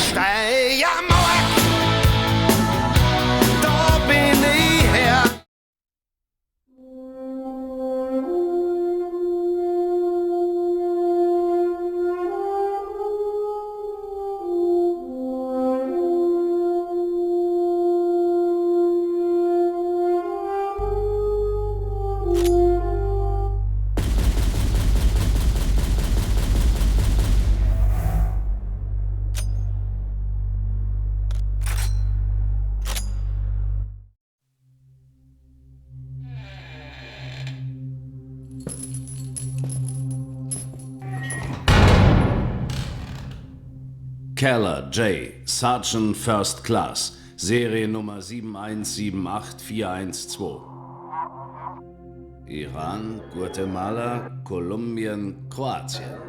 Steiermauer, da bin ich her. Keller J. Sergeant First Class, Seriennummer 7178412. Iran, Guatemala, Kolumbien, Kroatien.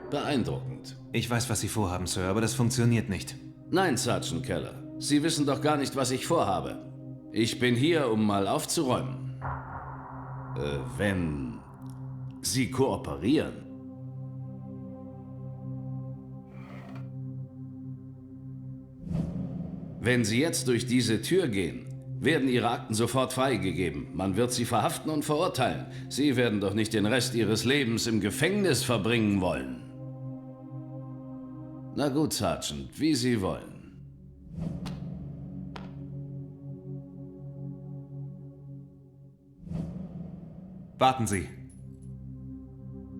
Beeindruckend. Ich weiß, was Sie vorhaben, Sir, aber das funktioniert nicht. Nein, Sergeant Keller. Sie wissen doch gar nicht, was ich vorhabe. Ich bin hier, um mal aufzuräumen. Wenn Sie kooperieren. Wenn Sie jetzt durch diese Tür gehen, werden Ihre Akten sofort freigegeben. Man wird Sie verhaften und verurteilen. Sie werden doch nicht den Rest Ihres Lebens im Gefängnis verbringen wollen. Na gut, Sergeant, wie Sie wollen. Warten Sie.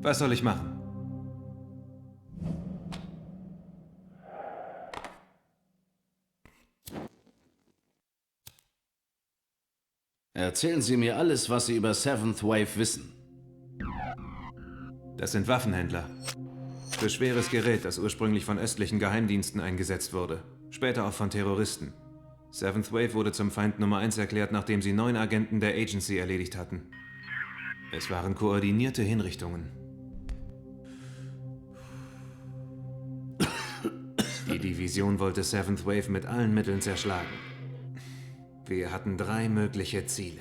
Was soll ich machen? Erzählen Sie mir alles, was Sie über Seventh Wave wissen. Das sind Waffenhändler. Für schweres Gerät, das ursprünglich von östlichen Geheimdiensten eingesetzt wurde. Später auch von Terroristen. Seventh Wave wurde zum Feind Nummer 1 erklärt, nachdem sie 9 Agenten der Agency erledigt hatten. Es waren koordinierte Hinrichtungen. Die Division wollte Seventh Wave mit allen Mitteln zerschlagen. Wir hatten 3 mögliche Ziele.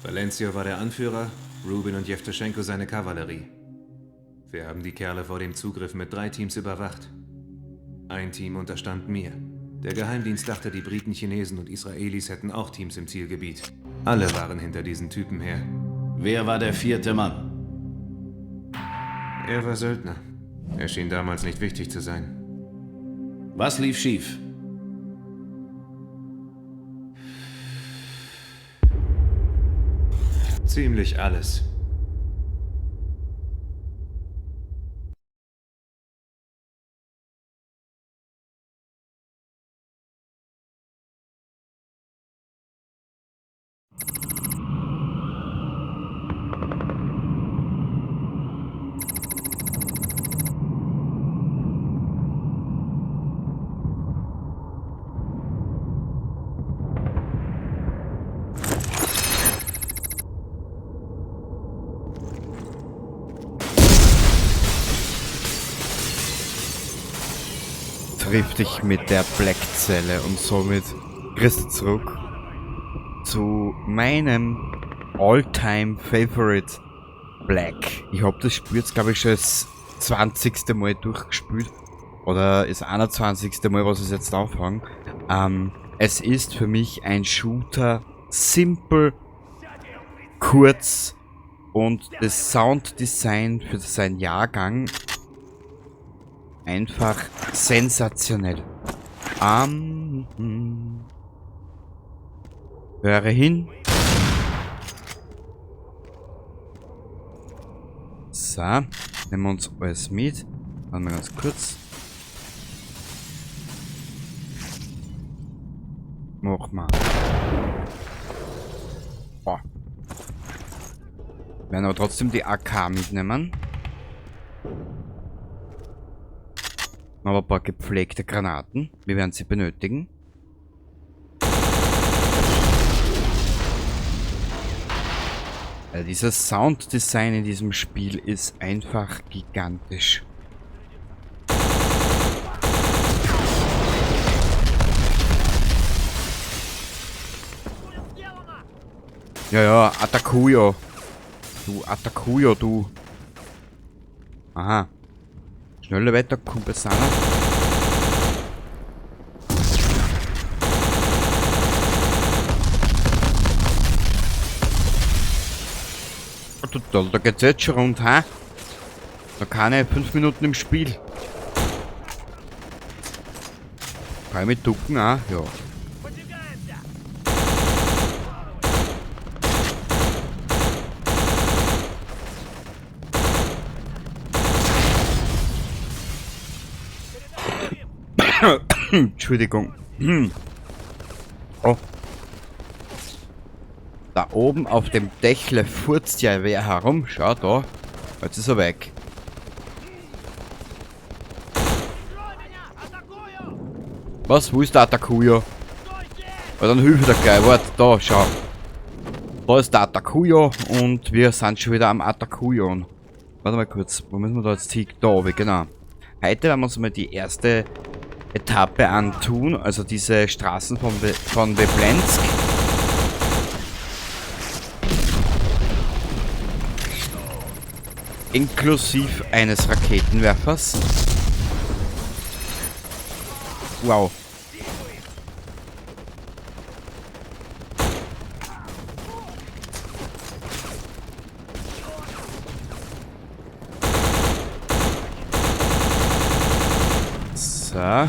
Valencio war der Anführer, Rubin und Jewtuschenko seine Kavallerie. Wir haben die Kerle vor dem Zugriff mit 3 Teams überwacht. Ein Team unterstand mir. Der Geheimdienst dachte, die Briten, Chinesen und Israelis hätten auch Teams im Zielgebiet. Alle waren hinter diesen Typen her. Wer war der 4. Mann? Er war Söldner. Er schien damals nicht wichtig zu sein. Was lief schief? Ziemlich alles. Trifft dich mit der Black-Zelle und somit kriegst du zurück zu meinem All-Time-Favorite Black. Ich habe das Spiel jetzt, glaube ich, schon das 20. Mal durchgespielt. Oder das 21. Mal, was ich jetzt anfange. Es ist für mich ein Shooter, simpel, kurz und das Sounddesign für seinen Jahrgang einfach sensationell. Höre hin. So, nehmen wir uns alles mit. Warte mal ganz kurz. Mach mal. Oh. Werden aber trotzdem die AK mitnehmen. Aber ein paar gepflegte Granaten. Wir werden sie benötigen. Dieses Sounddesign in diesem Spiel ist einfach gigantisch. Ja, Attackuyo. Du, Attackuyo, du. Aha. Schnelle Wetter, Kumpelsana. Da geht's jetzt schon rund, hä? Da keine 5 Minuten im Spiel. Kann ich mit ducken, auch? Ja. Entschuldigung. Oh. Da oben auf dem Dächle furzt ja wer herum. Schau da. Jetzt ist er weg. Was? Wo ist der Atakuyo? Ja, dann hilf ich dir gleich. Warte, da, schau. Da ist der Atakuyo und wir sind schon wieder am Atakuyo. Warte mal kurz. Wo müssen wir da jetzt hin? Da oben, genau. Heute werden wir uns mal die erste Etappe antun, also diese Straßen von Weblensk. Inklusive eines Raketenwerfers. Wow. So.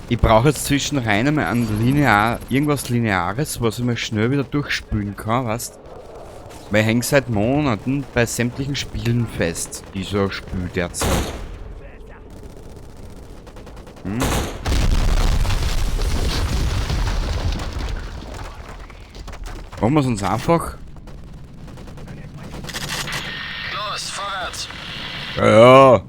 Ich brauche jetzt zwischenrein einmal irgendwas Lineares, was ich mal schnell wieder durchspülen kann, weißt? Weil ich hänge seit Monaten bei sämtlichen Spielen fest, die so Spiel derzeit. Machen wir es uns einfach. Los, vorwärts! Ja.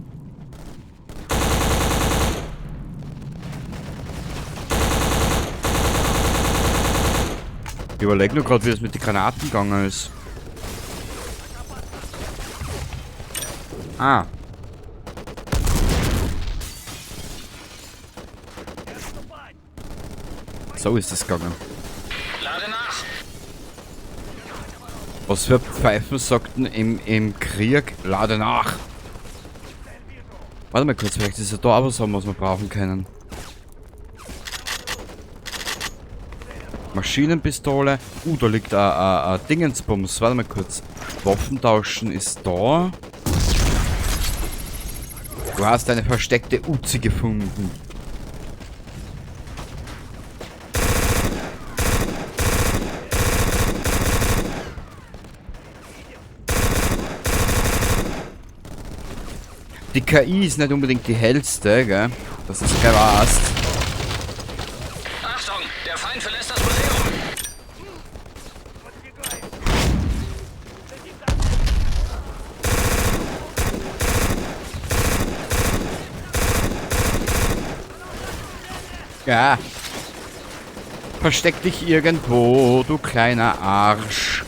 Ich überlege nur gerade, wie es mit den Granaten gegangen ist. Ah. So ist es gegangen. Lade nach! Was für Pfeifen sagten im Krieg? Lade nach! Warte mal kurz, vielleicht ist ja da aber so, was wir brauchen können. Maschinenpistole. Da liegt ein Dingensbums. Warte mal kurz. Waffentauschen ist da. Du hast eine versteckte Uzi gefunden. Die KI ist nicht unbedingt die hellste, gell? Das ist gleich weißt. Achtung, der Feind verlässt das Museum! Ja. Versteck dich irgendwo, du kleiner Arsch.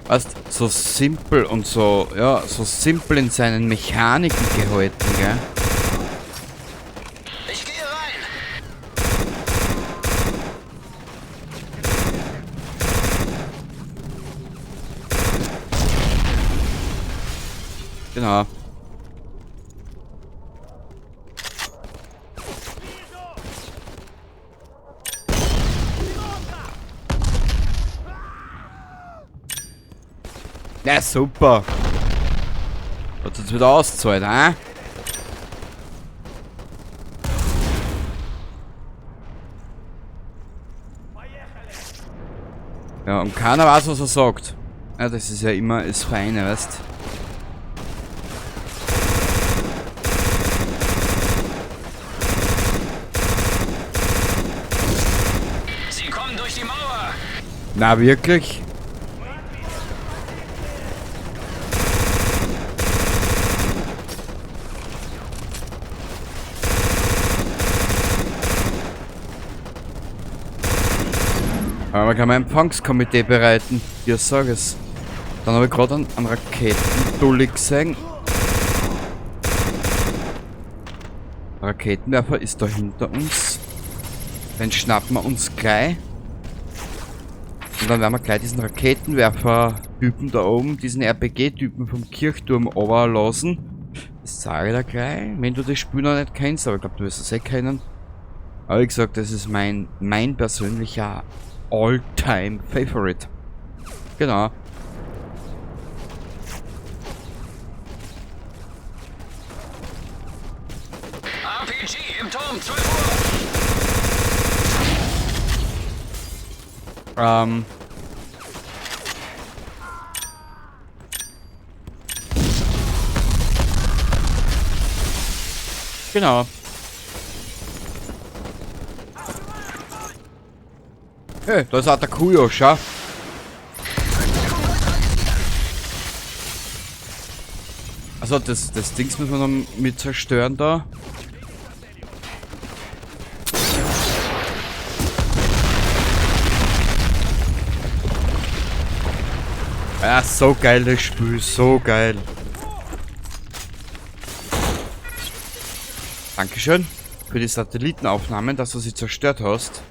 Weißt, so simpel und so, ja, so simpel in seinen Mechaniken gehalten, gell? Ich gehe rein! Genau. Ja, super. Hat jetzt wieder ausgezahlt, hä? Ja, und keiner weiß, was er sagt. Ja, das ist ja immer das Feine, weißt? Sie kommen durch die Mauer! Na, wirklich? Aber man kann mein Empfangskomitee bereiten. Ja, sag es. Dann habe ich gerade einen Raketendulli gesehen. Der Raketenwerfer ist da hinter uns. Den schnappen wir uns gleich. Und dann werden wir gleich diesen Raketenwerfer-Typen da oben, diesen RPG-Typen vom Kirchturm runterlassen. Das sage ich da gleich. Wenn du das Spiel noch nicht kennst, aber ich glaube, du wirst es eh kennen. Aber wie gesagt, das ist mein persönlicher All-Time-Favorite. Genau. RPG im Turm, 12 Uhr. Genau. Hey, da ist Atakuyo, schau. Also das Dings müssen wir noch mit zerstören da. Ja, so geil das Spiel, so geil. Dankeschön für die Satellitenaufnahmen, dass du sie zerstört hast.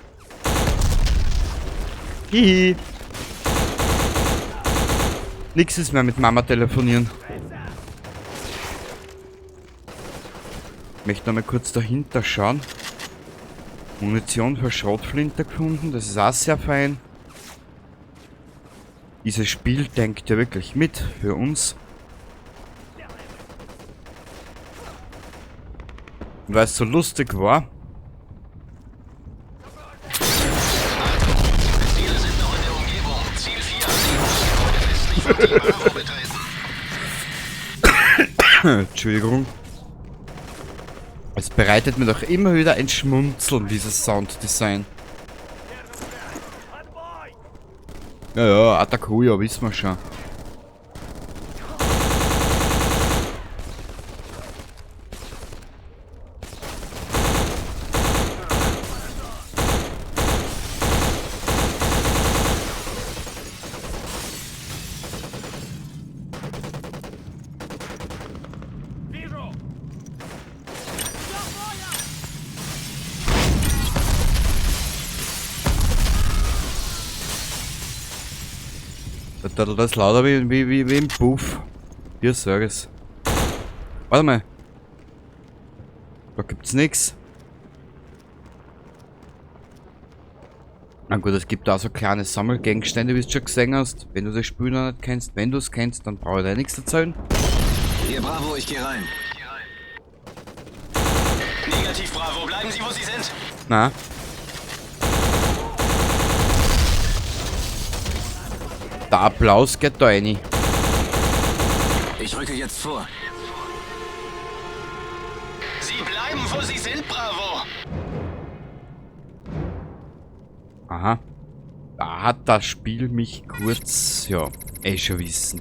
Hihi. Nix ist mehr mit Mama telefonieren. Ich möchte noch mal kurz dahinter schauen. Munition für Schrotflinte gefunden, das ist auch sehr fein. Dieses Spiel denkt ja wirklich mit für uns. Und weil es so lustig war. Ziele sind noch in der Umgebung. Ziel 4. Nicht von Team Bravo betreten. Entschuldigung. Es bereitet mir doch immer wieder ein Schmunzeln, dieses Sounddesign. Ja, Atakuyo, wissen wir schon. Das ist lauter wie im Puff. Hier sag es. Warte mal. Da gibt's nix. Na gut, es gibt da so kleine Sammelgegenstände, wie du schon gesehen hast. Wenn du das Spiel noch nicht kennst, wenn du es kennst, dann brauche ich dir nichts erzählen. Hier Bravo, ich gehe rein. Negativ Bravo, bleiben Sie, wo Sie sind. Na. Der Applaus geht da rein. Ich rücke jetzt vor. Sie bleiben, wo Sie sind, Bravo. Aha. Da hat das Spiel mich kurz, ja, schon wissen.